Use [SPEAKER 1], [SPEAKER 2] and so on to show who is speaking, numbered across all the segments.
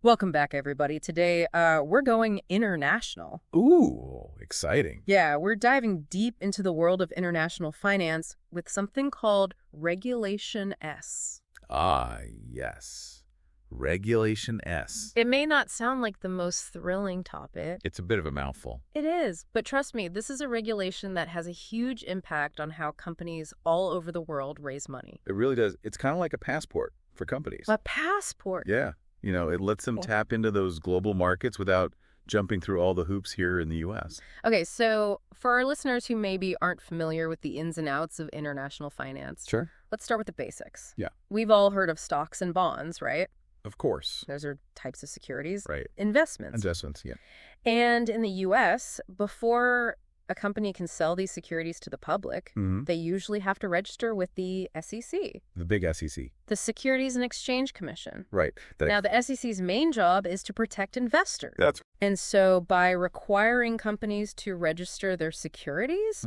[SPEAKER 1] Welcome back, everybody. Today, we're going international.
[SPEAKER 2] Ooh, exciting.
[SPEAKER 1] Yeah, we're diving deep into the world of international finance with something called Regulation S.
[SPEAKER 2] Ah, yes. Regulation S.
[SPEAKER 1] It may not sound like the most thrilling topic.
[SPEAKER 2] It's a bit of a mouthful.
[SPEAKER 1] It is, but trust me, this is a regulation that has a huge impact on how companies all over the world raise money.
[SPEAKER 2] It really does. It's kind of like a passport for companies.
[SPEAKER 1] A passport.
[SPEAKER 2] Yeah. It lets them tap into those global markets without jumping through all the hoops here in the U.S.
[SPEAKER 1] Okay, so for our listeners who maybe aren't familiar with the ins and outs of international finance,
[SPEAKER 2] Sure.
[SPEAKER 1] let's start with the basics.
[SPEAKER 2] Yeah.
[SPEAKER 1] We've all heard of stocks and bonds, right?
[SPEAKER 2] Of course.
[SPEAKER 1] Those are types of securities.
[SPEAKER 2] Right.
[SPEAKER 1] Investments.
[SPEAKER 2] Investments, yeah.
[SPEAKER 1] And in the U.S., before a company can sell these securities to the public, they usually have to register with the SEC,
[SPEAKER 2] The big SEC.
[SPEAKER 1] the Securities and Exchange Commission.
[SPEAKER 2] Right.
[SPEAKER 1] Now, the SEC's main job is to protect investors.
[SPEAKER 2] That's
[SPEAKER 1] And so by requiring companies to register their securities,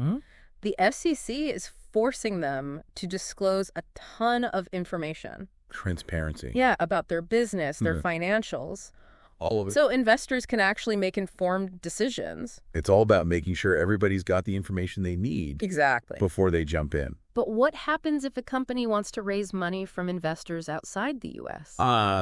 [SPEAKER 1] the SEC is forcing them to disclose a ton of information.
[SPEAKER 2] transparency.
[SPEAKER 1] Yeah, about their business, their financials.
[SPEAKER 2] All of it.
[SPEAKER 1] So investors can actually make informed decisions.
[SPEAKER 2] It's all about making sure everybody's got the information they need
[SPEAKER 1] Exactly.
[SPEAKER 2] before they jump in.
[SPEAKER 1] But what happens if a company wants to raise money from investors outside the U.S.?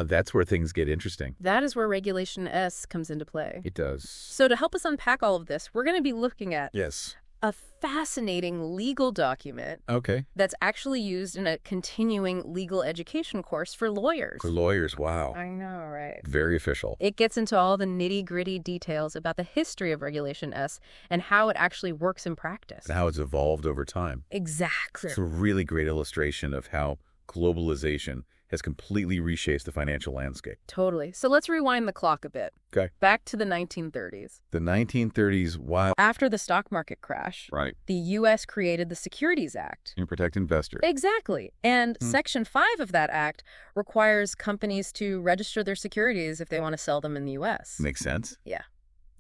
[SPEAKER 2] That's where things get interesting.
[SPEAKER 1] That is where Regulation S comes into play.
[SPEAKER 2] It does.
[SPEAKER 1] So to help us unpack all of this, we're going to be looking at
[SPEAKER 2] Yes.
[SPEAKER 1] a fascinating legal document
[SPEAKER 2] Okay.
[SPEAKER 1] that's actually used in a continuing legal education course for lawyers.
[SPEAKER 2] For lawyers, wow.
[SPEAKER 1] I know, right?
[SPEAKER 2] Very official.
[SPEAKER 1] It gets into all the nitty-gritty details about the history of Regulation S and how it actually works in practice.
[SPEAKER 2] And how it's evolved over time.
[SPEAKER 1] Exactly.
[SPEAKER 2] It's a really great illustration of how globalization has completely reshaped the financial landscape.
[SPEAKER 1] Totally. So let's rewind the clock a bit.
[SPEAKER 2] Okay.
[SPEAKER 1] Back to the 1930s.
[SPEAKER 2] The 1930s, wow.
[SPEAKER 1] After the stock market crash,
[SPEAKER 2] Right.
[SPEAKER 1] the U.S. created the Securities Act.
[SPEAKER 2] You protect investors.
[SPEAKER 1] Exactly. And Section 5 of that act requires companies to register their securities if they want to sell them in the U.S.
[SPEAKER 2] Makes sense.
[SPEAKER 1] Yeah.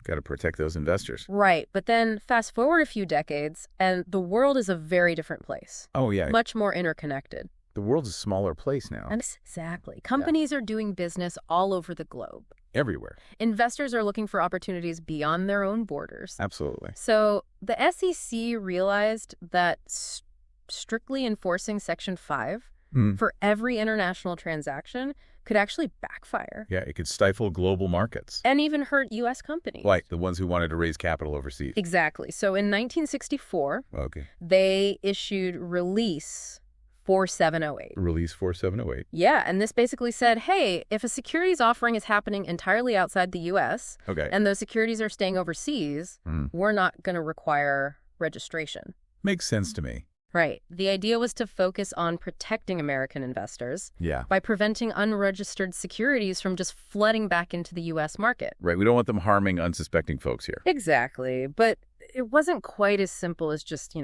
[SPEAKER 2] Got to protect those investors.
[SPEAKER 1] Right. But then fast forward a few decades, and the world is a very different place.
[SPEAKER 2] Oh, yeah.
[SPEAKER 1] Much more interconnected.
[SPEAKER 2] The world's a smaller place now.
[SPEAKER 1] Exactly. Companies are doing business all over the globe.
[SPEAKER 2] Everywhere.
[SPEAKER 1] Investors are looking for opportunities beyond their own borders.
[SPEAKER 2] Absolutely.
[SPEAKER 1] So the SEC realized that strictly enforcing Section 5 for every international transaction could actually backfire.
[SPEAKER 2] Yeah, it could stifle global markets.
[SPEAKER 1] And even hurt U.S. companies.
[SPEAKER 2] Like the ones who wanted to raise capital overseas.
[SPEAKER 1] Exactly. So in 1964,
[SPEAKER 2] Okay.
[SPEAKER 1] they issued Release 4708.
[SPEAKER 2] Release 4708.
[SPEAKER 1] Yeah, and this basically said, hey, if a securities offering is happening entirely outside the U.S.
[SPEAKER 2] Okay.
[SPEAKER 1] and those securities are staying overseas, we're not going to require registration.
[SPEAKER 2] Makes sense to me.
[SPEAKER 1] Right. The idea was to focus on protecting American investors
[SPEAKER 2] Yeah.
[SPEAKER 1] by preventing unregistered securities from just flooding back into the U.S. market.
[SPEAKER 2] Right. We don't want them harming unsuspecting folks here.
[SPEAKER 1] Exactly. But it wasn't quite as simple as just,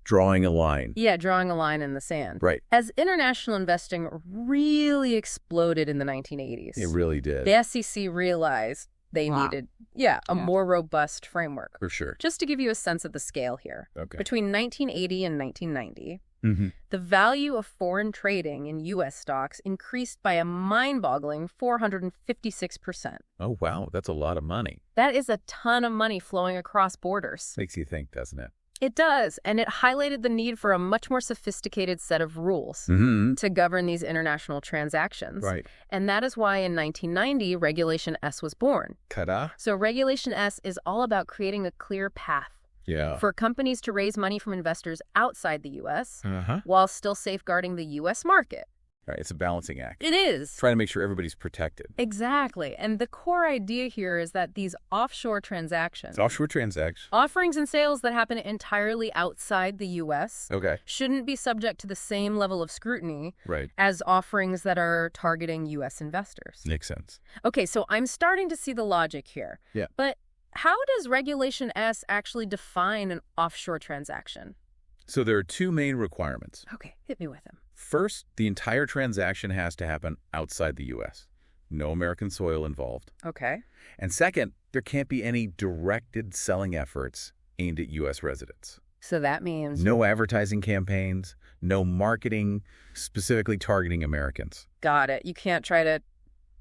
[SPEAKER 2] Drawing a line.
[SPEAKER 1] yeah, drawing a line in the sand.
[SPEAKER 2] Right.
[SPEAKER 1] As international investing really exploded in the 1980s,
[SPEAKER 2] It really did.
[SPEAKER 1] the SEC realized they needed, a more robust framework.
[SPEAKER 2] For sure.
[SPEAKER 1] Just to give you a sense of the scale here,
[SPEAKER 2] Okay.
[SPEAKER 1] between 1980 and 1990,
[SPEAKER 2] Mm-hmm.
[SPEAKER 1] the value of foreign trading in U.S. stocks increased by a mind-boggling 456%.
[SPEAKER 2] Oh, wow. That's a lot of money.
[SPEAKER 1] That is a ton of money flowing across borders.
[SPEAKER 2] Makes you think, doesn't it?
[SPEAKER 1] It does, and it highlighted the need for a much more sophisticated set of rules to govern these international transactions.
[SPEAKER 2] Right.
[SPEAKER 1] And that is why in 1990, Regulation S was born.
[SPEAKER 2] Ta-da.
[SPEAKER 1] So Regulation S is all about creating a clear path
[SPEAKER 2] Yeah.
[SPEAKER 1] for companies to raise money from investors outside the U.S.
[SPEAKER 2] Uh-huh.
[SPEAKER 1] while still safeguarding the U.S. market.
[SPEAKER 2] Right. It's a balancing act.
[SPEAKER 1] It is.
[SPEAKER 2] Trying to make sure everybody's protected.
[SPEAKER 1] Exactly. And the core idea here is that these offshore transactions,
[SPEAKER 2] It's offshore transactions.
[SPEAKER 1] offerings and sales that happen entirely outside the U.S.,
[SPEAKER 2] Okay.
[SPEAKER 1] shouldn't be subject to the same level of scrutiny
[SPEAKER 2] Right.
[SPEAKER 1] as offerings that are targeting U.S. investors.
[SPEAKER 2] Makes sense.
[SPEAKER 1] Okay, so I'm starting to see the logic here.
[SPEAKER 2] Yeah.
[SPEAKER 1] But how does Regulation S actually define an offshore transaction?
[SPEAKER 2] So there are two main requirements.
[SPEAKER 1] Okay, hit me with them.
[SPEAKER 2] First, the entire transaction has to happen outside the U.S. No American soil involved.
[SPEAKER 1] Okay.
[SPEAKER 2] And second, there can't be any directed selling efforts aimed at U.S. residents.
[SPEAKER 1] So that means...
[SPEAKER 2] No advertising campaigns, no marketing specifically targeting Americans.
[SPEAKER 1] Got it. You can't try to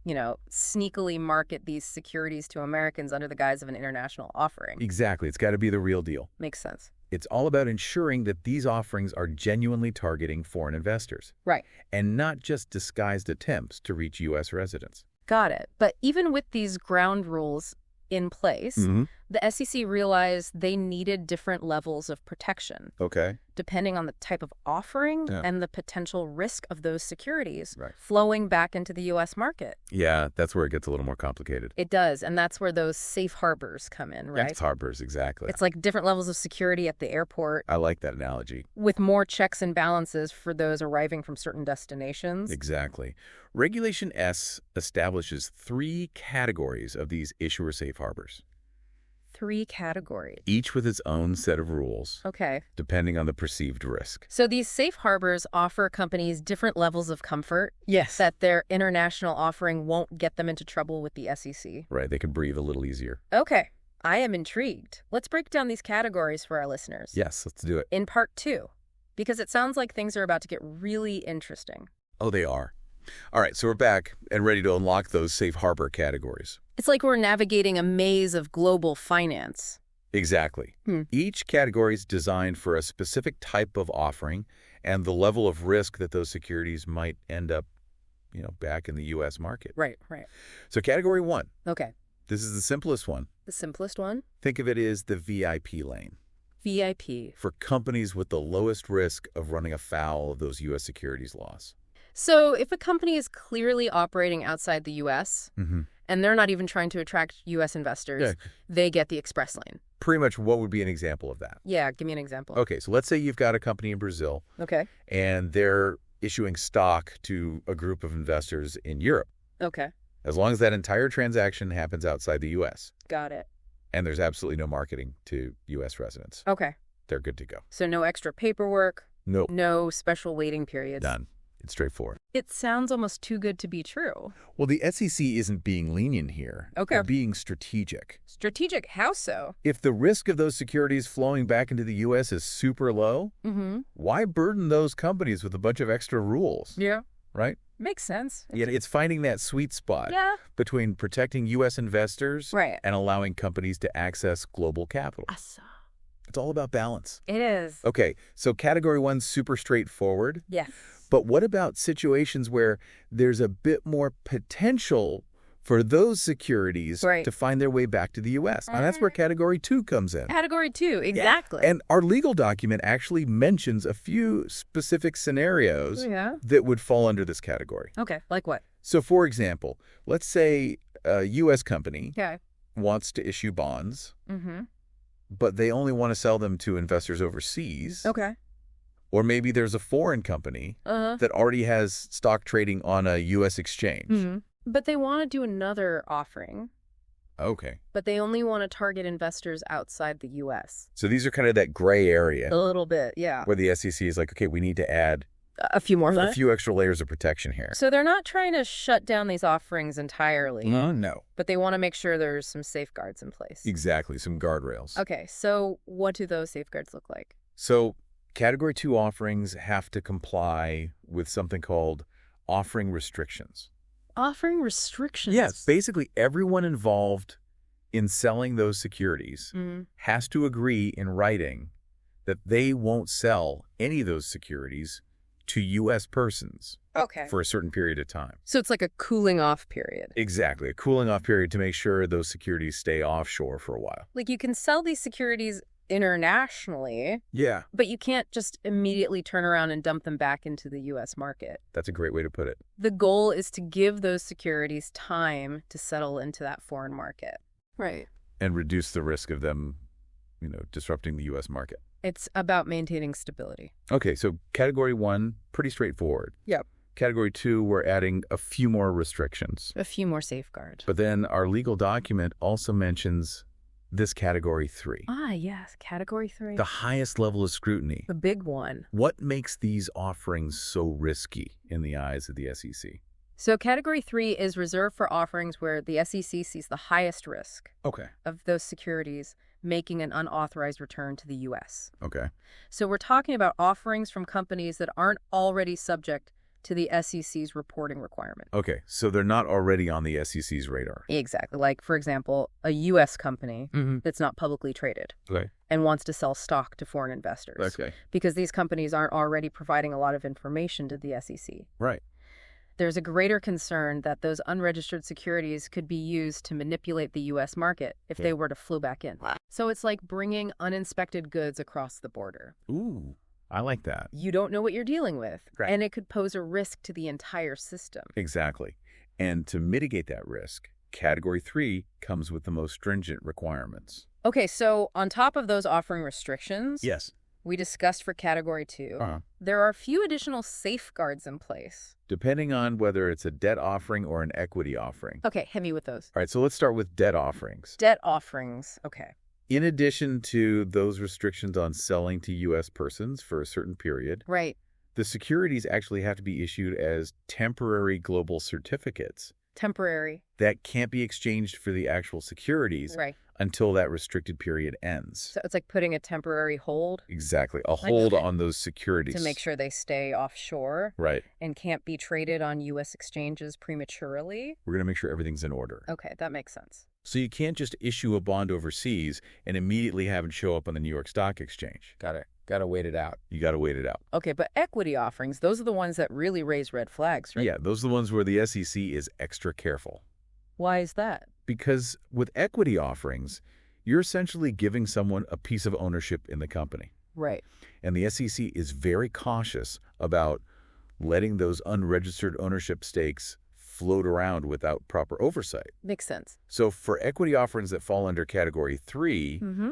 [SPEAKER 1] sneakily market these securities to Americans under the guise of an international offering.
[SPEAKER 2] Exactly. It's got to be the real deal.
[SPEAKER 1] Makes sense.
[SPEAKER 2] It's all about ensuring that these offerings are genuinely targeting foreign investors.
[SPEAKER 1] Right.
[SPEAKER 2] And not just disguised attempts to reach U.S. residents.
[SPEAKER 1] Got it. But even with these ground rules in place, the SEC realized they needed different levels of protection.
[SPEAKER 2] Okay.
[SPEAKER 1] Depending on the type of offering and the potential risk of those securities
[SPEAKER 2] Right.
[SPEAKER 1] flowing back into the U.S. market.
[SPEAKER 2] Yeah, that's where it gets a little more complicated.
[SPEAKER 1] It does, and that's where those safe harbors come in, right?
[SPEAKER 2] Safe harbors, exactly.
[SPEAKER 1] It's like different levels of security at the airport.
[SPEAKER 2] I like that analogy.
[SPEAKER 1] With more checks and balances for those arriving from certain destinations.
[SPEAKER 2] Exactly. Regulation S establishes 3 categories of these issuer safe harbors.
[SPEAKER 1] 3 categories.
[SPEAKER 2] Each with its own set of rules.
[SPEAKER 1] Okay.
[SPEAKER 2] Depending on the perceived risk.
[SPEAKER 1] So these safe harbors offer companies different levels of comfort.
[SPEAKER 3] Yes.
[SPEAKER 1] That their international offering won't get them into trouble with the SEC.
[SPEAKER 2] Right, they can breathe a little easier.
[SPEAKER 1] Okay. I am intrigued. Let's break down these categories for our listeners.
[SPEAKER 2] Yes, let's do it.
[SPEAKER 1] In part 2, because it sounds like things are about to get really interesting.
[SPEAKER 2] Oh, they are. All right, so we're back and ready to unlock those safe harbor categories.
[SPEAKER 1] It's like we're navigating a maze of global finance.
[SPEAKER 2] Exactly. Each category is designed for a specific type of offering and the level of risk that those securities might end up, back in the U.S. market.
[SPEAKER 1] Right.
[SPEAKER 2] So category 1.
[SPEAKER 1] Okay.
[SPEAKER 2] This is the simplest one.
[SPEAKER 1] The simplest one?
[SPEAKER 2] Think of it as the VIP lane.
[SPEAKER 1] VIP.
[SPEAKER 2] For companies with the lowest risk of running afoul of those U.S. securities laws.
[SPEAKER 1] So if a company is clearly operating outside the U.S., and they're not even trying to attract U.S. investors, they get the express lane.
[SPEAKER 2] Pretty much what would be an example of that?
[SPEAKER 1] Yeah, give me an example.
[SPEAKER 2] Okay, so let's say you've got a company in Brazil.
[SPEAKER 1] Okay.
[SPEAKER 2] And they're issuing stock to a group of investors in Europe.
[SPEAKER 1] Okay.
[SPEAKER 2] As long as that entire transaction happens outside the U.S.
[SPEAKER 1] Got it.
[SPEAKER 2] And there's absolutely no marketing to U.S. residents.
[SPEAKER 1] Okay.
[SPEAKER 2] They're good to go.
[SPEAKER 1] So no extra paperwork?
[SPEAKER 2] Nope.
[SPEAKER 1] No special waiting periods?
[SPEAKER 2] None. It's straightforward.
[SPEAKER 1] It sounds almost too good to be true.
[SPEAKER 2] Well, the SEC isn't being lenient here.
[SPEAKER 1] Okay.
[SPEAKER 2] They're being strategic.
[SPEAKER 1] Strategic? How so?
[SPEAKER 2] If the risk of those securities flowing back into the U.S. is super low, why burden those companies with a bunch of extra rules?
[SPEAKER 1] Yeah.
[SPEAKER 2] Right?
[SPEAKER 1] Makes sense.
[SPEAKER 2] Yeah, it's finding that sweet spot between protecting U.S. investors and allowing companies to access global capital. It's all about balance.
[SPEAKER 1] It is.
[SPEAKER 2] Okay, so category 1's super straightforward.
[SPEAKER 1] Yes.
[SPEAKER 2] But what about situations where there's a bit more potential for those securities to find their way back to the U.S.? And that's where category 2 comes in.
[SPEAKER 1] Category 2, exactly.
[SPEAKER 2] Yeah. And our legal document actually mentions a few specific scenarios that would fall under this category.
[SPEAKER 1] Okay, like what?
[SPEAKER 2] So, for example, let's say a U.S. company wants to issue bonds, but they only want to sell them to investors overseas.
[SPEAKER 1] Okay.
[SPEAKER 2] Or maybe there's a foreign company that already has stock trading on a U.S. exchange.
[SPEAKER 1] But they want to do another offering.
[SPEAKER 2] Okay.
[SPEAKER 1] But they only want to target investors outside the U.S.
[SPEAKER 2] So these are kind of that gray area.
[SPEAKER 1] A little bit, yeah.
[SPEAKER 2] Where the SEC is like, okay, we need to add
[SPEAKER 1] a few more.
[SPEAKER 2] A few extra layers of protection here.
[SPEAKER 1] So they're not trying to shut down these offerings entirely.
[SPEAKER 2] No.
[SPEAKER 1] But they want to make sure there's some safeguards in place.
[SPEAKER 2] Exactly, some guardrails.
[SPEAKER 1] Okay, so what do those safeguards look like?
[SPEAKER 2] So Category 2 offerings have to comply with something called offering restrictions.
[SPEAKER 1] Offering restrictions?
[SPEAKER 2] Yes. Basically, everyone involved in selling those securities has to agree in writing that they won't sell any of those securities to U.S. persons for a certain period of time.
[SPEAKER 1] So it's like a cooling off period.
[SPEAKER 2] Exactly. A cooling off period to make sure those securities stay offshore for a while.
[SPEAKER 1] Like you can sell these securities internationally.
[SPEAKER 2] Yeah.
[SPEAKER 1] But you can't just immediately turn around and dump them back into the U.S. market.
[SPEAKER 2] That's a great way to put it.
[SPEAKER 1] The goal is to give those securities time to settle into that foreign market. Right.
[SPEAKER 2] And reduce the risk of them, disrupting the U.S. market.
[SPEAKER 1] It's about maintaining stability.
[SPEAKER 2] Okay, so Category 1, pretty straightforward.
[SPEAKER 1] Yep.
[SPEAKER 2] Category 2, we're adding a few more restrictions.
[SPEAKER 1] A few more safeguards.
[SPEAKER 2] But then our legal document also mentions this Category 3.
[SPEAKER 1] Ah, yes, Category 3.
[SPEAKER 2] The highest level of scrutiny.
[SPEAKER 1] The big one.
[SPEAKER 2] What makes these offerings so risky in the eyes of the SEC?
[SPEAKER 1] So Category 3 is reserved for offerings where the SEC sees the highest risk of those securities making an unauthorized return to the U.S.
[SPEAKER 2] Okay.
[SPEAKER 1] So we're talking about offerings from companies that aren't already subject to the SEC's reporting requirement.
[SPEAKER 2] Okay, so they're not already on the SEC's radar.
[SPEAKER 1] Exactly. Like, for example, a U.S. company that's not publicly traded and wants to sell stock to foreign investors.
[SPEAKER 2] Okay.
[SPEAKER 1] Because these companies aren't already providing a lot of information to the SEC.
[SPEAKER 2] Right.
[SPEAKER 1] There's a greater concern that those unregistered securities could be used to manipulate the U.S. market if they were to flow back in. So it's like bringing uninspected goods across the border.
[SPEAKER 2] Ooh, I like that.
[SPEAKER 1] You don't know what you're dealing with,
[SPEAKER 2] Right.
[SPEAKER 1] and it could pose a risk to the entire system.
[SPEAKER 2] Exactly. And to mitigate that risk, Category 3 comes with the most stringent requirements.
[SPEAKER 1] Okay, so on top of those offering restrictions,
[SPEAKER 2] Yes.
[SPEAKER 1] we discussed for Category 2, there are a few additional safeguards in place.
[SPEAKER 2] Depending on whether it's a debt offering or an equity offering.
[SPEAKER 1] Okay, hit me with those.
[SPEAKER 2] All right, so let's start with debt offerings.
[SPEAKER 1] Debt offerings, okay.
[SPEAKER 2] In addition to those restrictions on selling to U.S. persons for a certain period,
[SPEAKER 1] Right.
[SPEAKER 2] the securities actually have to be issued as temporary global certificates
[SPEAKER 1] Temporary.
[SPEAKER 2] that can't be exchanged for the actual securities
[SPEAKER 1] Right.
[SPEAKER 2] until that restricted period ends.
[SPEAKER 1] So it's like putting a temporary hold
[SPEAKER 2] Exactly. A hold on those securities.
[SPEAKER 1] to make sure they stay offshore
[SPEAKER 2] Right.
[SPEAKER 1] and can't be traded on U.S. exchanges prematurely.
[SPEAKER 2] We're going to make sure everything's in order.
[SPEAKER 1] Okay, that makes sense.
[SPEAKER 2] So you can't just issue a bond overseas and immediately have it show up on the New York Stock Exchange.
[SPEAKER 3] Got to wait it out.
[SPEAKER 2] You got to wait it out.
[SPEAKER 1] Okay, but equity offerings, those are the ones that really raise red flags, right?
[SPEAKER 2] Yeah, those are the ones where the SEC is extra careful.
[SPEAKER 1] Why is that?
[SPEAKER 2] Because with equity offerings, you're essentially giving someone a piece of ownership in the company.
[SPEAKER 1] Right.
[SPEAKER 2] And the SEC is very cautious about letting those unregistered ownership stakes float around without proper oversight.
[SPEAKER 1] Makes sense.
[SPEAKER 2] So for equity offerings that fall under Category 3,
[SPEAKER 1] Mm-hmm.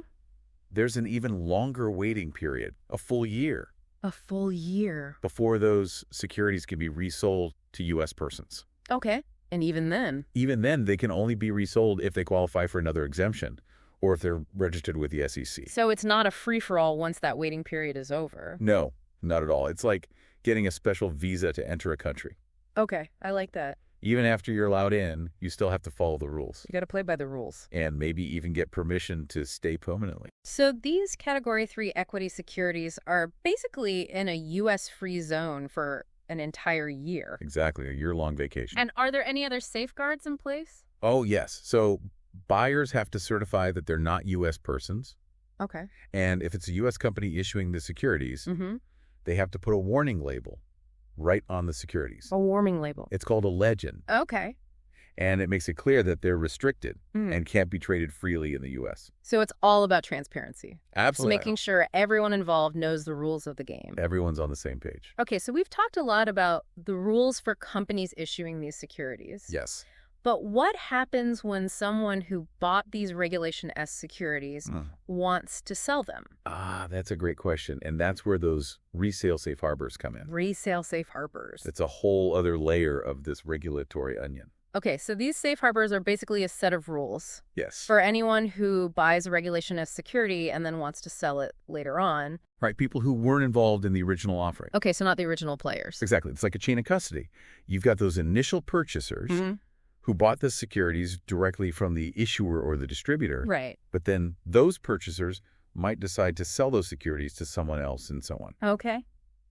[SPEAKER 2] there's an even longer waiting period, a full year,
[SPEAKER 1] A full year.
[SPEAKER 2] before those securities can be resold to U.S. persons.
[SPEAKER 1] Okay. And even then.
[SPEAKER 2] Even then, they can only be resold if they qualify for another exemption or if they're registered with the SEC.
[SPEAKER 1] So it's not a free-for-all once that waiting period is over.
[SPEAKER 2] No, not at all. It's like getting a special visa to enter a country.
[SPEAKER 1] Okay, I like that.
[SPEAKER 2] Even after you're allowed in, you still have to follow the rules
[SPEAKER 1] You got to play by the rules.
[SPEAKER 2] and maybe even get permission to stay permanently.
[SPEAKER 1] So these Category 3 equity securities are basically in a U.S. free zone for an entire year.
[SPEAKER 2] Exactly, a year-long vacation.
[SPEAKER 1] And are there any other safeguards in place?
[SPEAKER 2] Oh, yes. So buyers have to certify that they're not U.S. persons.
[SPEAKER 1] Okay.
[SPEAKER 2] And if it's a U.S. company issuing the securities,
[SPEAKER 1] Mm-hmm.
[SPEAKER 2] they have to put a warning label right on the securities.
[SPEAKER 1] A warming label.
[SPEAKER 2] It's called a legend,
[SPEAKER 1] Okay.
[SPEAKER 2] and it makes it clear that they're restricted
[SPEAKER 1] Mm.
[SPEAKER 2] and can't be traded freely in the U.S.
[SPEAKER 1] So it's all about transparency. Just
[SPEAKER 2] Absolutely.
[SPEAKER 1] making sure everyone involved knows the rules of the game.
[SPEAKER 2] Everyone's on the same page.
[SPEAKER 1] Okay, so we've talked a lot about the rules for companies issuing these securities.
[SPEAKER 2] Yes.
[SPEAKER 1] But what happens when someone who bought these Regulation S securities wants to sell them?
[SPEAKER 2] Ah, that's a great question. And that's where those resale safe harbors come in.
[SPEAKER 1] Resale safe harbors.
[SPEAKER 2] It's a whole other layer of this regulatory onion.
[SPEAKER 1] Okay, so these safe harbors are basically a set of rules
[SPEAKER 2] Yes.
[SPEAKER 1] for anyone who buys a Regulation S security and then wants to sell it later on.
[SPEAKER 2] Right, people who weren't involved in the original offering.
[SPEAKER 1] Okay, so not the original players.
[SPEAKER 2] Exactly. It's like a chain of custody. You've got those initial purchasers who bought the securities directly from the issuer or the distributor.
[SPEAKER 1] Right.
[SPEAKER 2] But then those purchasers might decide to sell those securities to someone else and so on.
[SPEAKER 1] Okay.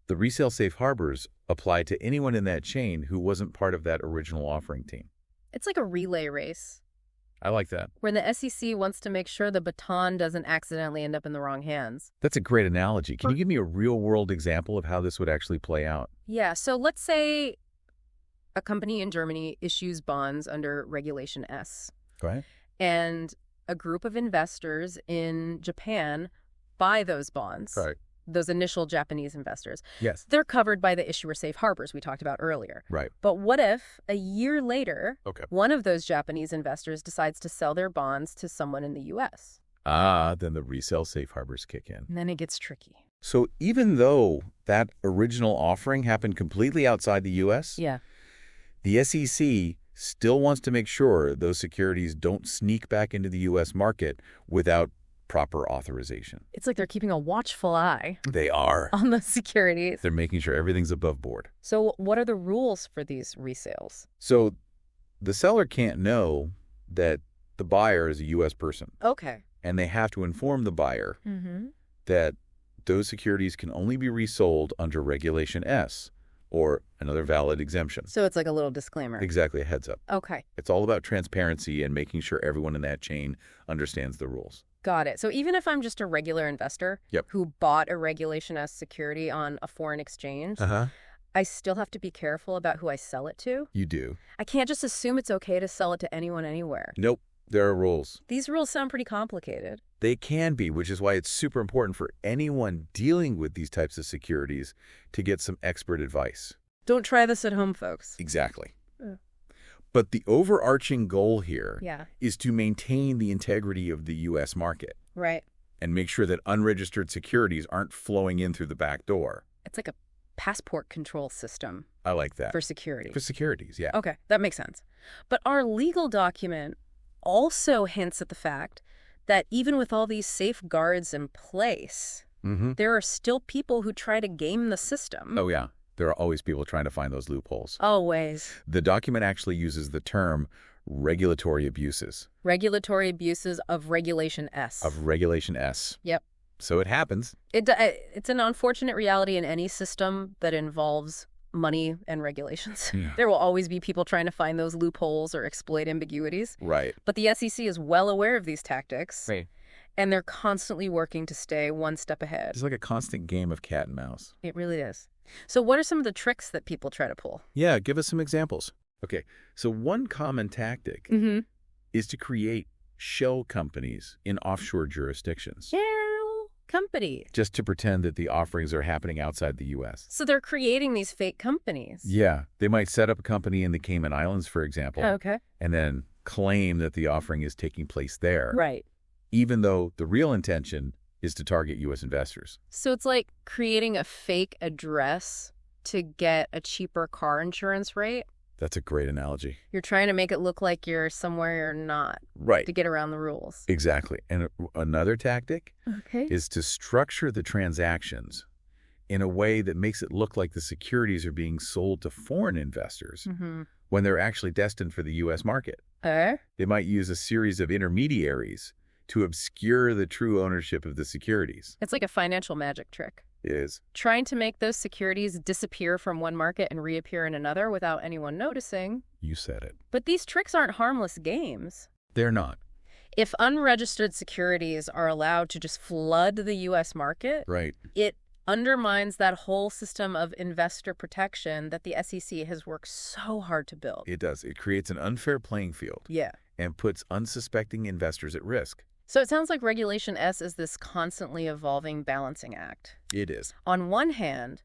[SPEAKER 2] The resale safe harbors apply to anyone in that chain who wasn't part of that original offering team.
[SPEAKER 1] It's like a relay race
[SPEAKER 2] I like that.
[SPEAKER 1] where the SEC wants to make sure the baton doesn't accidentally end up in the wrong hands.
[SPEAKER 2] That's a great analogy. Can you give me a real-world example of how this would actually play out?
[SPEAKER 1] Yeah, so let's say a company in Germany issues bonds under Regulation S,
[SPEAKER 2] Right?
[SPEAKER 1] and a group of investors in Japan buy those bonds,
[SPEAKER 2] Right.
[SPEAKER 1] those initial Japanese investors.
[SPEAKER 2] Yes.
[SPEAKER 1] They're covered by the issuer safe harbors we talked about earlier.
[SPEAKER 2] Right.
[SPEAKER 1] But what if a year later,
[SPEAKER 2] Okay.
[SPEAKER 1] one of those Japanese investors decides to sell their bonds to someone in the U.S.?
[SPEAKER 2] Then the resale safe harbors kick in.
[SPEAKER 1] And then it gets tricky.
[SPEAKER 2] So even though that original offering happened completely outside the U.S.,
[SPEAKER 1] Yeah.
[SPEAKER 2] the SEC still wants to make sure those securities don't sneak back into the U.S. market without proper authorization.
[SPEAKER 1] It's like they're keeping a watchful eye
[SPEAKER 2] They are.
[SPEAKER 1] on the securities.
[SPEAKER 2] They're making sure everything's above board.
[SPEAKER 1] So what are the rules for these resales?
[SPEAKER 2] So the seller can't know that the buyer is a U.S. person,
[SPEAKER 1] Okay.
[SPEAKER 2] and they have to inform the buyer
[SPEAKER 1] Mm-hmm.
[SPEAKER 2] that those securities can only be resold under Regulation S or another valid exemption.
[SPEAKER 1] So it's like a little disclaimer.
[SPEAKER 2] Exactly, a heads up.
[SPEAKER 1] Okay.
[SPEAKER 2] It's all about transparency and making sure everyone in that chain understands the rules.
[SPEAKER 1] Got it. So even if I'm just a regular investor who bought a Regulation S security on a foreign exchange, I still have to be careful about who I sell it to?
[SPEAKER 2] You do.
[SPEAKER 1] I can't just assume it's okay to sell it to anyone anywhere.
[SPEAKER 2] Nope. There are rules.
[SPEAKER 1] These rules sound pretty complicated.
[SPEAKER 2] They can be, which is why it's super important for anyone dealing with these types of securities to get some expert advice.
[SPEAKER 1] Don't try this at home, folks.
[SPEAKER 2] Exactly. But the overarching goal here is to maintain the integrity of the U.S. market.
[SPEAKER 1] Right.
[SPEAKER 2] And make sure that unregistered securities aren't flowing in through the back door.
[SPEAKER 1] It's like a passport control system.
[SPEAKER 2] I like that.
[SPEAKER 1] For security.
[SPEAKER 2] For securities, yeah.
[SPEAKER 1] Okay, that makes sense. But our legal document also hints at the fact that even with all these safeguards in place, there are still people who try to game the system.
[SPEAKER 2] Oh, yeah. There are always people trying to find those loopholes.
[SPEAKER 1] Always.
[SPEAKER 2] The document actually uses the term regulatory abuses.
[SPEAKER 1] Regulatory abuses of Regulation S.
[SPEAKER 2] Of Regulation S.
[SPEAKER 1] Yep.
[SPEAKER 2] So it happens.
[SPEAKER 1] It's an unfortunate reality in any system that involves money and regulations. Yeah. There will always be people trying to find those loopholes or exploit ambiguities.
[SPEAKER 2] Right.
[SPEAKER 1] But the SEC is well aware of these tactics.
[SPEAKER 2] Right.
[SPEAKER 1] And they're constantly working to stay one step ahead.
[SPEAKER 2] It's like a constant game of cat and mouse.
[SPEAKER 1] It really is. So what are some of the tricks that people try to pull?
[SPEAKER 2] Yeah, give us some examples. Okay, so one common tactic is to create shell companies in offshore jurisdictions.
[SPEAKER 1] Shell company.
[SPEAKER 2] Just to pretend that the offerings are happening outside the U.S.
[SPEAKER 1] So they're creating these fake companies.
[SPEAKER 2] Yeah, they might set up a company in the Cayman Islands, for example.
[SPEAKER 1] Okay.
[SPEAKER 2] And then claim that the offering is taking place there.
[SPEAKER 1] Right.
[SPEAKER 2] Even though the real intention is to target U.S. investors.
[SPEAKER 1] So it's like creating a fake address to get a cheaper car insurance rate?
[SPEAKER 2] That's a great analogy.
[SPEAKER 1] You're trying to make it look like you're somewhere you're not.
[SPEAKER 2] Right.
[SPEAKER 1] To get around the rules.
[SPEAKER 2] Exactly. And another tactic is to structure the transactions in a way that makes it look like the securities are being sold to foreign investors when they're actually destined for the U.S. market. They might use a series of intermediaries to obscure the true ownership of the securities.
[SPEAKER 1] It's like a financial magic trick.
[SPEAKER 2] It is.
[SPEAKER 1] Trying to make those securities disappear from one market and reappear in another without anyone noticing.
[SPEAKER 2] You said it.
[SPEAKER 1] But these tricks aren't harmless games.
[SPEAKER 2] They're not.
[SPEAKER 1] If unregistered securities are allowed to just flood the U.S. market, it undermines that whole system of investor protection that the SEC has worked so hard to build.
[SPEAKER 2] It does. It creates an unfair playing field.
[SPEAKER 1] Yeah.
[SPEAKER 2] And puts unsuspecting investors at risk.
[SPEAKER 1] So it sounds like Regulation S is this constantly evolving balancing act.
[SPEAKER 2] It is.
[SPEAKER 1] On one hand,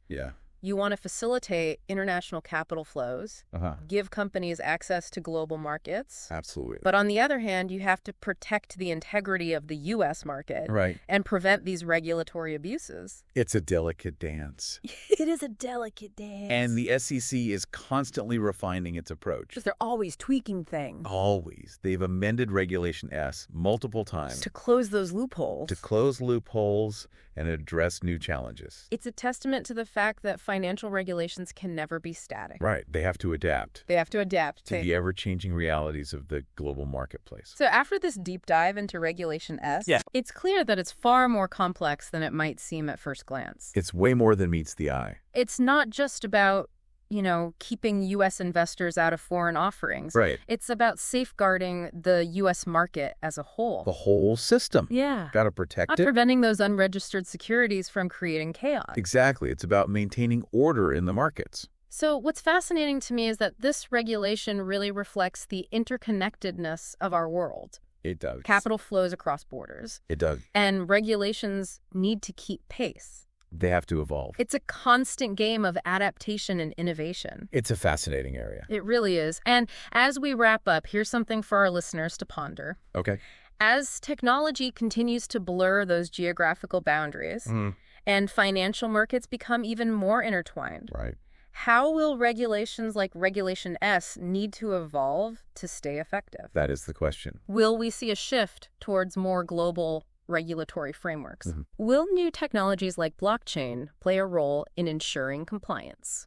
[SPEAKER 1] you want to facilitate international capital flows, give companies access to global markets.
[SPEAKER 2] Absolutely.
[SPEAKER 1] But on the other hand, you have to protect the integrity of the U.S. market and prevent these regulatory abuses.
[SPEAKER 2] It's a delicate dance.
[SPEAKER 1] It is a delicate dance.
[SPEAKER 2] And the SEC is constantly refining its approach.
[SPEAKER 1] Because they're always tweaking things.
[SPEAKER 2] Always. They've amended Regulation S multiple times.
[SPEAKER 1] To close those loopholes.
[SPEAKER 2] To close loopholes and address new challenges.
[SPEAKER 1] It's a testament to the fact that financial regulations can never be static.
[SPEAKER 2] Right. They have to adapt.
[SPEAKER 1] They have to adapt
[SPEAKER 2] to the ever-changing realities of the global marketplace.
[SPEAKER 1] So after this deep dive into Regulation S, it's clear that it's far more complex than it might seem at first glance.
[SPEAKER 2] It's way more than meets the eye.
[SPEAKER 1] It's not just about, keeping U.S. investors out of foreign offerings.
[SPEAKER 2] Right.
[SPEAKER 1] It's about safeguarding the U.S. market as a whole.
[SPEAKER 2] The whole system.
[SPEAKER 1] Yeah.
[SPEAKER 2] Got to protect
[SPEAKER 1] it. Not preventing those unregistered securities from creating chaos.
[SPEAKER 2] Exactly. It's about maintaining order in the markets.
[SPEAKER 1] So what's fascinating to me is that this regulation really reflects the interconnectedness of our world.
[SPEAKER 2] It does.
[SPEAKER 1] Capital flows across borders.
[SPEAKER 2] It does.
[SPEAKER 1] And regulations need to keep pace.
[SPEAKER 2] They have to evolve.
[SPEAKER 1] It's a constant game of adaptation and innovation.
[SPEAKER 2] It's a fascinating area.
[SPEAKER 1] It really is. And as we wrap up, here's something for our listeners to ponder.
[SPEAKER 2] Okay.
[SPEAKER 1] As technology continues to blur those geographical boundaries and financial markets become even more intertwined, how will regulations like Regulation S need to evolve to stay effective?
[SPEAKER 2] That is the question.
[SPEAKER 1] Will we see a shift towards more global regulatory frameworks? Will new technologies like blockchain play a role in ensuring compliance?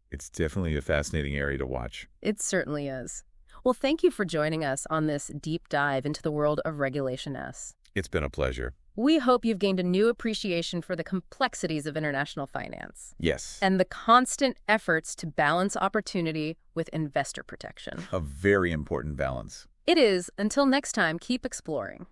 [SPEAKER 2] It's definitely a fascinating area to watch.
[SPEAKER 1] It certainly is. Well, thank you for joining us on this deep dive into the world of Regulation S.
[SPEAKER 2] It's been a pleasure.
[SPEAKER 1] We hope you've gained a new appreciation for the complexities of international finance.
[SPEAKER 2] Yes.
[SPEAKER 1] And the constant efforts to balance opportunity with investor protection.
[SPEAKER 2] A very important balance.
[SPEAKER 1] It is. Until next time, keep exploring.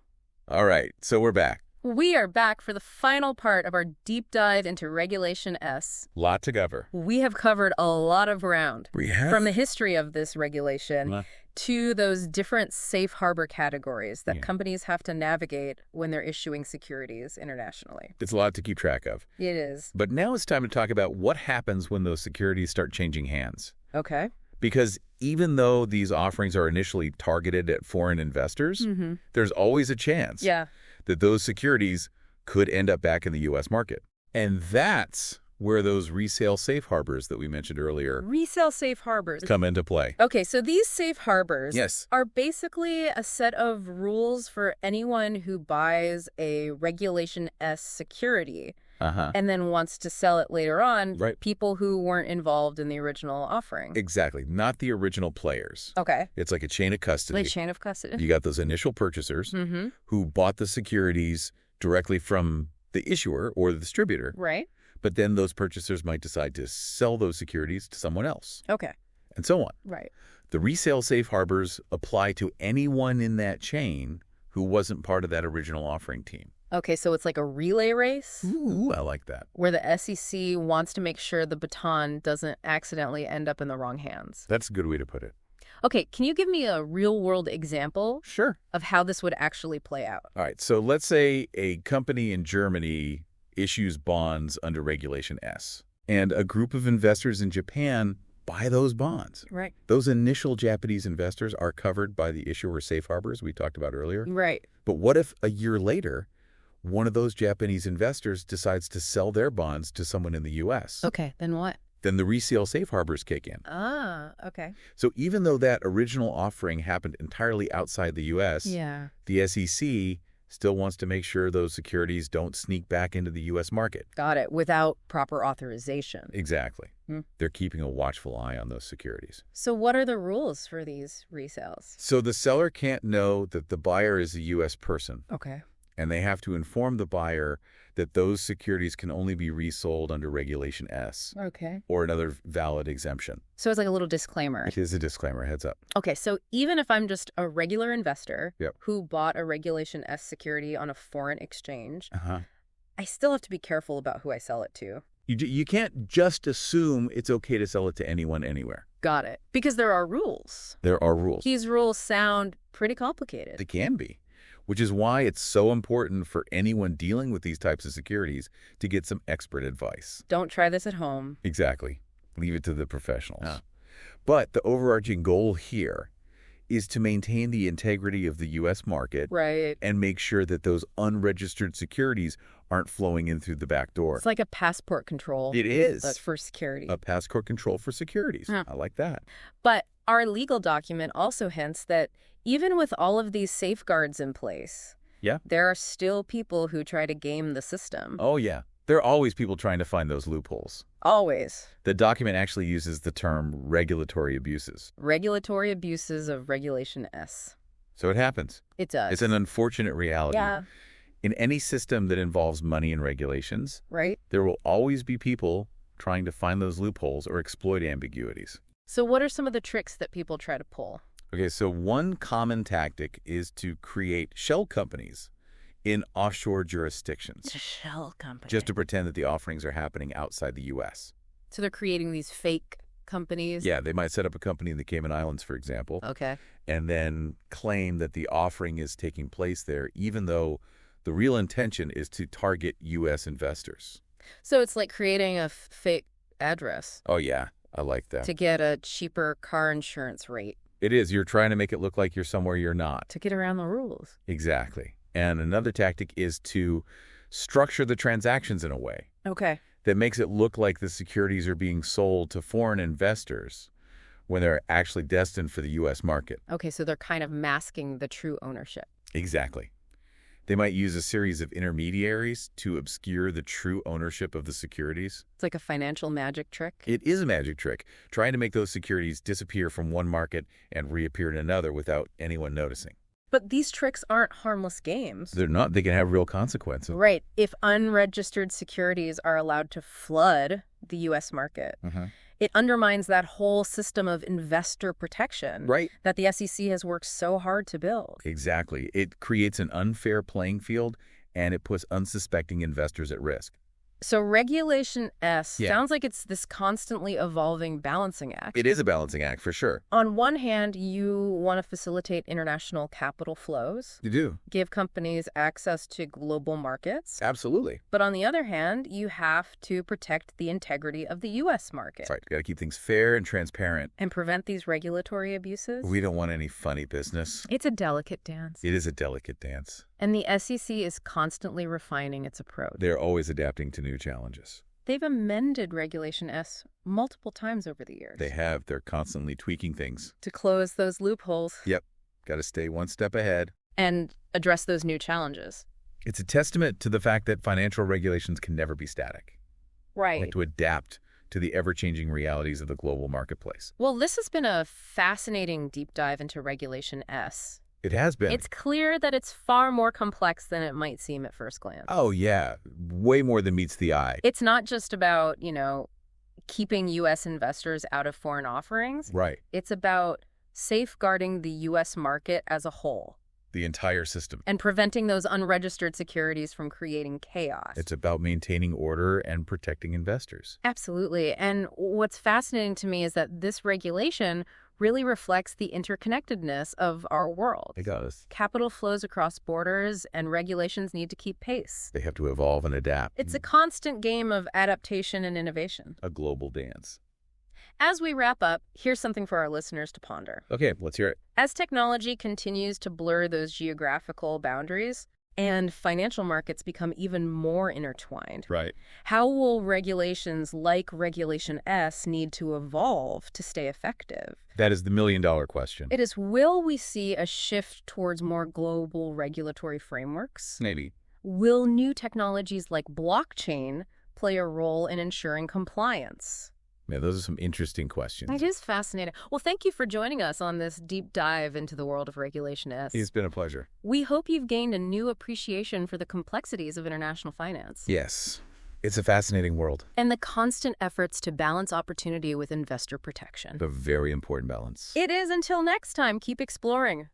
[SPEAKER 2] All right, so we're back.
[SPEAKER 1] We are back for the final part of our deep dive into Regulation S.
[SPEAKER 2] Lot to cover.
[SPEAKER 1] We have covered a lot of ground.
[SPEAKER 2] We have?
[SPEAKER 1] From the history of this regulation to those different safe harbor categories that companies have to navigate when they're issuing securities internationally.
[SPEAKER 2] It's a lot to keep track of.
[SPEAKER 1] It is.
[SPEAKER 2] But now it's time to talk about what happens when those securities start changing hands.
[SPEAKER 1] Okay.
[SPEAKER 2] Because even though these offerings are initially targeted at foreign investors, there's always a chance that those securities could end up back in the U.S. market. And that's where those resale safe harbors that we mentioned earlier
[SPEAKER 1] Resale safe harbors
[SPEAKER 2] come into play.
[SPEAKER 1] Okay, so these safe harbors
[SPEAKER 2] Yes.
[SPEAKER 1] are basically a set of rules for anyone who buys a Regulation S security and then wants to sell it later on, people who weren't involved in the original offering.
[SPEAKER 2] Exactly. Not the original players.
[SPEAKER 1] Okay.
[SPEAKER 2] It's like a chain of custody.
[SPEAKER 1] Like chain of custody.
[SPEAKER 2] You got those initial purchasers who bought the securities directly from the issuer or the distributor.
[SPEAKER 1] Right.
[SPEAKER 2] But then those purchasers might decide to sell those securities to someone else.
[SPEAKER 1] Okay.
[SPEAKER 2] And so on.
[SPEAKER 1] Right.
[SPEAKER 2] The resale safe harbors apply to anyone in that chain who wasn't part of that original offering team.
[SPEAKER 1] Okay, so it's like a relay race?
[SPEAKER 2] Ooh, I like that.
[SPEAKER 1] Where the SEC wants to make sure the baton doesn't accidentally end up in the wrong hands.
[SPEAKER 2] That's a good way to put it.
[SPEAKER 1] Okay, can you give me a real-world example
[SPEAKER 2] Sure.
[SPEAKER 1] of how this would actually play out?
[SPEAKER 2] All right, so let's say a company in Germany issues bonds under Regulation S, and a group of investors in Japan buy those bonds.
[SPEAKER 1] Right.
[SPEAKER 2] Those initial Japanese investors are covered by the issuer safe harbors we talked about earlier.
[SPEAKER 1] Right.
[SPEAKER 2] But what if a year later, one of those Japanese investors decides to sell their bonds to someone in the U.S.?
[SPEAKER 1] Okay, then what?
[SPEAKER 2] Then the resale safe harbors kick in.
[SPEAKER 1] Ah, okay.
[SPEAKER 2] So even though that original offering happened entirely outside the U.S., the SEC still wants to make sure those securities don't sneak back into the U.S. market.
[SPEAKER 1] Got it. Without proper authorization.
[SPEAKER 2] Exactly. They're keeping a watchful eye on those securities.
[SPEAKER 1] So what are the rules for these resales?
[SPEAKER 2] So the seller can't know that the buyer is a U.S. person.
[SPEAKER 1] Okay.
[SPEAKER 2] And they have to inform the buyer that those securities can only be resold under Regulation S.
[SPEAKER 1] Okay.
[SPEAKER 2] Or another valid exemption.
[SPEAKER 1] So it's like a little disclaimer.
[SPEAKER 2] It is a disclaimer, heads up.
[SPEAKER 1] Okay, so even if I'm just a regular investor who bought a Regulation S security on a foreign exchange, I still have to be careful about who I sell it to.
[SPEAKER 2] You can't just assume it's okay to sell it to anyone, anywhere.
[SPEAKER 1] Got it. Because there are rules.
[SPEAKER 2] There are rules.
[SPEAKER 1] These rules sound pretty complicated.
[SPEAKER 2] They can be. Which is why it's so important for anyone dealing with these types of securities to get some expert advice.
[SPEAKER 1] Don't try this at home.
[SPEAKER 2] Exactly. Leave it to the professionals. But the overarching goal here is to maintain the integrity of the U.S. market and make sure that those unregistered securities aren't flowing in through the back door.
[SPEAKER 1] It's like a passport control.
[SPEAKER 2] It is.
[SPEAKER 1] That's for security.
[SPEAKER 2] A passport control for securities. I like that.
[SPEAKER 1] But our legal document also hints that even with all of these safeguards in place, there are still people who try to game the system.
[SPEAKER 2] Oh, yeah. There are always people trying to find those loopholes.
[SPEAKER 1] Always.
[SPEAKER 2] The document actually uses the term regulatory abuses.
[SPEAKER 1] Regulatory abuses of Regulation S.
[SPEAKER 2] So it happens.
[SPEAKER 1] It does.
[SPEAKER 2] It's an unfortunate reality.
[SPEAKER 1] Yeah.
[SPEAKER 2] In any system that involves money and regulations, there will always be people trying to find those loopholes or exploit ambiguities.
[SPEAKER 1] So what are some of the tricks that people try to pull?
[SPEAKER 2] Okay, so one common tactic is to create shell companies in offshore jurisdictions.
[SPEAKER 1] Shell companies.
[SPEAKER 2] Just to pretend that the offerings are happening outside the U.S.
[SPEAKER 1] So they're creating these fake companies?
[SPEAKER 2] Yeah, they might set up a company in the Cayman Islands, for example.
[SPEAKER 1] Okay. And
[SPEAKER 2] then claim that the offering is taking place there, even though the real intention is to target U.S. investors.
[SPEAKER 1] So it's like creating a fake address.
[SPEAKER 2] Oh, yeah. I like that.
[SPEAKER 1] To get a cheaper car insurance rate.
[SPEAKER 2] It is. You're trying to make it look like you're somewhere you're not.
[SPEAKER 1] To get around the rules.
[SPEAKER 2] Exactly. And another tactic is to structure the transactions in a way that makes it look like the securities are being sold to foreign investors when they're actually destined for the U.S. market.
[SPEAKER 1] Okay, so they're kind of masking the true ownership.
[SPEAKER 2] Exactly. They might use a series of intermediaries to obscure the true ownership of the securities.
[SPEAKER 1] It's like a financial magic trick.
[SPEAKER 2] It is a magic trick, trying to make those securities disappear from one market and reappear in another without anyone noticing.
[SPEAKER 1] But these tricks aren't harmless games.
[SPEAKER 2] They're not. They can have real consequences.
[SPEAKER 1] Right. If unregistered securities are allowed to flood the U.S. market, it undermines that whole system of investor protection that the SEC has worked so hard to build.
[SPEAKER 2] Exactly. It creates an unfair playing field, and it puts unsuspecting investors at risk.
[SPEAKER 1] So Regulation S sounds like it's this constantly evolving balancing act.
[SPEAKER 2] It is a balancing act, for sure.
[SPEAKER 1] On one hand, you want to facilitate international capital flows.
[SPEAKER 2] You do.
[SPEAKER 1] Give companies access to global markets.
[SPEAKER 2] Absolutely.
[SPEAKER 1] But on the other hand, you have to protect the integrity of the U.S. market.
[SPEAKER 2] That's right. Got to keep things fair and transparent.
[SPEAKER 1] And prevent these regulatory abuses.
[SPEAKER 2] We don't want any funny business.
[SPEAKER 1] It's a delicate dance.
[SPEAKER 2] It is a delicate dance.
[SPEAKER 1] And the SEC is constantly refining its approach.
[SPEAKER 2] They're always adapting to new challenges.
[SPEAKER 1] They've amended Regulation S multiple times over the years.
[SPEAKER 2] They have. They're constantly tweaking things.
[SPEAKER 1] To close those loopholes.
[SPEAKER 2] Yep. Got to stay one step ahead.
[SPEAKER 1] And address those new challenges.
[SPEAKER 2] It's a testament to the fact that financial regulations can never be static.
[SPEAKER 1] Right.
[SPEAKER 2] Like to adapt to the ever-changing realities of the global marketplace.
[SPEAKER 1] Well, this has been a fascinating deep dive into Regulation S.
[SPEAKER 2] It has been.
[SPEAKER 1] It's clear that it's far more complex than it might seem at first glance.
[SPEAKER 2] Oh, yeah. Way more than meets the eye.
[SPEAKER 1] It's not just about, keeping U.S. investors out of foreign offerings.
[SPEAKER 2] Right.
[SPEAKER 1] It's about safeguarding the U.S. market as a whole.
[SPEAKER 2] The entire system.
[SPEAKER 1] And preventing those unregistered securities from creating chaos.
[SPEAKER 2] It's about maintaining order and protecting investors.
[SPEAKER 1] Absolutely. And what's fascinating to me is that this regulation really reflects the interconnectedness of our world.
[SPEAKER 2] It does.
[SPEAKER 1] Capital flows across borders, and regulations need to keep pace.
[SPEAKER 2] They have to evolve and adapt.
[SPEAKER 1] It's a constant game of adaptation and innovation.
[SPEAKER 2] A global dance.
[SPEAKER 1] As we wrap up, here's something for our listeners to ponder.
[SPEAKER 2] Okay, let's hear it.
[SPEAKER 1] As technology continues to blur those geographical boundaries, and financial markets become even more intertwined.
[SPEAKER 2] Right.
[SPEAKER 1] How will regulations like Regulation S need to evolve to stay effective?
[SPEAKER 2] That is the million-dollar question.
[SPEAKER 1] It is, will we see a shift towards more global regulatory frameworks?
[SPEAKER 2] Maybe.
[SPEAKER 1] Will new technologies like blockchain play a role in ensuring compliance?
[SPEAKER 2] Yeah, those are some interesting questions.
[SPEAKER 1] It is fascinating. Well, thank you for joining us on this deep dive into the world of Regulation S.
[SPEAKER 2] It's been a pleasure.
[SPEAKER 1] We hope you've gained a new appreciation for the complexities of international finance.
[SPEAKER 2] Yes. It's a fascinating world.
[SPEAKER 1] And the constant efforts to balance opportunity with investor protection.
[SPEAKER 2] A very important balance.
[SPEAKER 1] It is. Until next time, keep exploring,